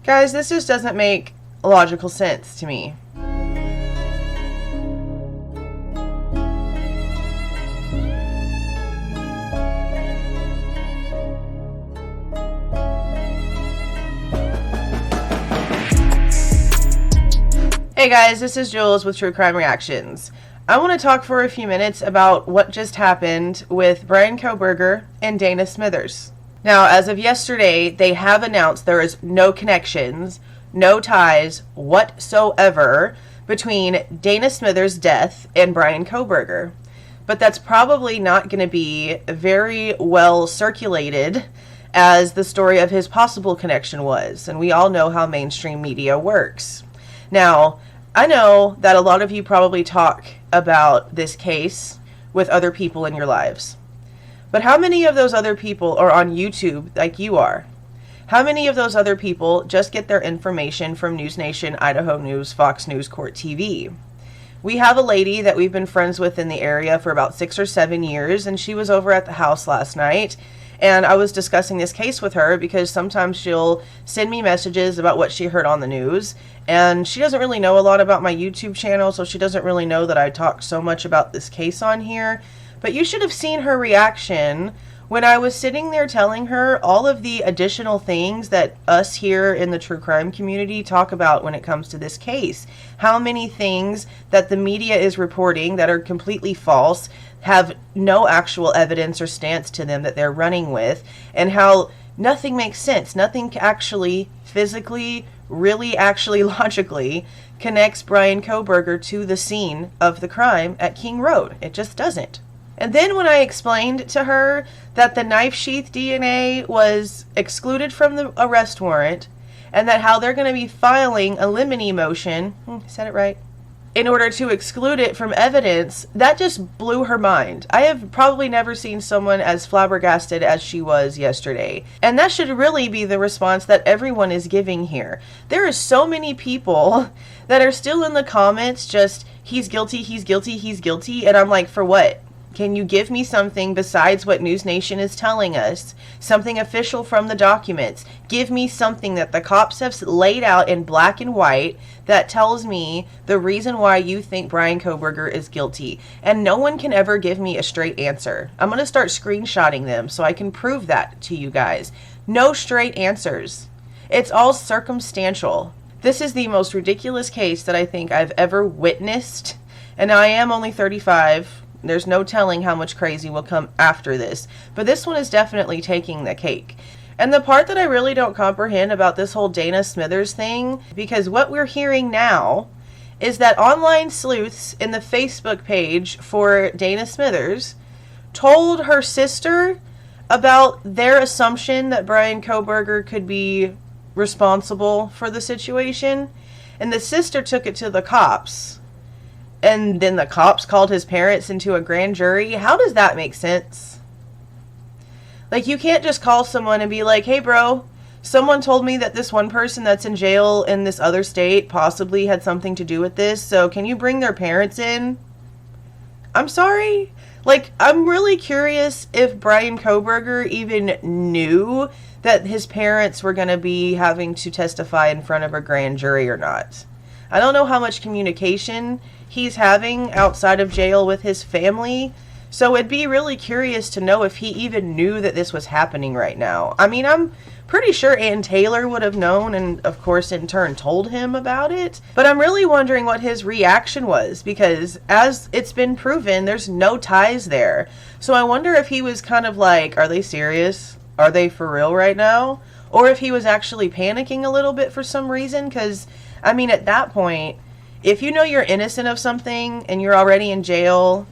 Guys, this just doesn't make logical sense to me. Hey guys, this is Jules with True Crime Reactions. I want to talk for a few minutes about what just happened with Bryan Kohberger and Dana Smithers. Now, as of yesterday, they have announced there is no connections, no ties whatsoever between Dana Smithers' death and Bryan Kohberger. But that's probably not going to be very well circulated as the story of his possible connection was, and we all know how mainstream media works. Now, I know that a lot of you probably talk about this case with other people in your lives. But how many of those other people are on YouTube like you are? How many of those other people just get their information from News Nation, Idaho News, Fox News, Court TV? We have a lady that we've been friends with in the area for about 6 or 7 years, and she was over at the house last night. And I was discussing this case with her because sometimes she'll send me messages about what she heard on the news. And she doesn't really know a lot about my YouTube channel, so she doesn't really know that I talk so much about this case on here. But you should have seen her reaction when I was sitting there telling her all of the additional things that us here in the true crime community talk about when it comes to this case. How many things that the media is reporting that are completely false, have no actual evidence or stance to them that they're running with, and how nothing makes sense. Nothing actually physically, really actually logically connects Bryan Kohberger to the scene of the crime at King Road. It just doesn't. And then when I explained to her that the knife sheath DNA was excluded from the arrest warrant, and that how they're going to be filing a limine motion, said it right, in order to exclude it from evidence, that just blew her mind. I have probably never seen someone as flabbergasted as she was yesterday. And that should really be the response that everyone is giving here. There are so many people that are still in the comments just, he's guilty, he's guilty, he's guilty. And I'm like, for what? Can you give me something besides what News Nation is telling us? Something official from the documents. Give me something that the cops have laid out in black and white that tells me the reason why you think Bryan Kohberger is guilty. And no one can ever give me a straight answer. I'm going to start screenshotting them so I can prove that to you guys. No straight answers. It's all circumstantial. This is the most ridiculous case that I think I've ever witnessed. And I am only 35. There's no telling how much crazy will come after this. But this one is definitely taking the cake. And the part that I really don't comprehend about this whole Dana Smithers thing, because what we're hearing now is that online sleuths in the Facebook page for Dana Smithers told her sister about their assumption that Bryan Kohberger could be responsible for the situation. And the sister took it to the cops. And then the cops called his parents into a grand jury. How does that make sense? Like, you can't just call someone and be like, hey bro, someone told me that this one person that's in jail in this other state possibly had something to do with this, so can you bring their parents in? I'm sorry? Like, I'm really curious if Bryan Kohberger even knew that his parents were going to be having to testify in front of a grand jury or not. I don't know how much communication he's having outside of jail with his family, so it'd be really curious to know if he even knew that this was happening right now. I mean, I'm pretty sure Ann Taylor would have known and, of course, in turn told him about it, but I'm really wondering what his reaction was, because as it's been proven, there's no ties there. So I wonder if he was kind of like, are they serious? Are they for real right now? Or if he was actually panicking a little bit for some reason, because I mean, at that point, if you know you're innocent of something and you're already in jail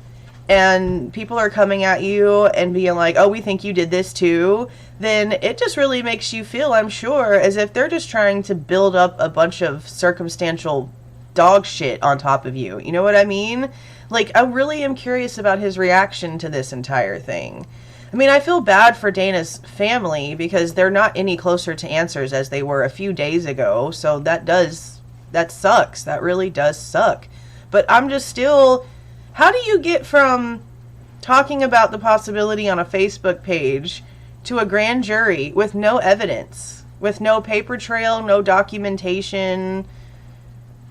and people are coming at you and being like, oh, we think you did this too, then it just really makes you feel, I'm sure, as if they're just trying to build up a bunch of circumstantial dog shit on top of you. You know what I mean? Like, I really am curious about his reaction to this entire thing. I mean, I feel bad for Dana's family because they're not any closer to answers as they were a few days ago, so that sucks. That really does suck. But I'm just still, how do you get from talking about the possibility on a Facebook page to a grand jury with no evidence? with no paper trail, no documentation.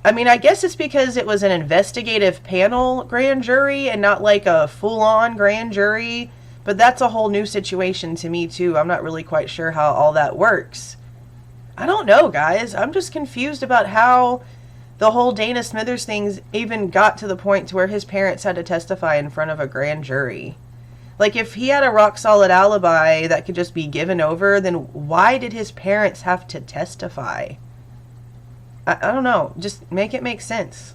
I mean, I guess it's because it was an investigative panel grand jury and not like a full-on grand jury. But that's a whole new situation to me, too. I'm not really quite sure how all that works. I don't know, guys. I'm just confused about how the whole Dana Smithers things even got to the point to where his parents had to testify in front of a grand jury. Like, if he had a rock-solid alibi that could just be given over, then why did his parents have to testify? I don't know. Just make it make sense.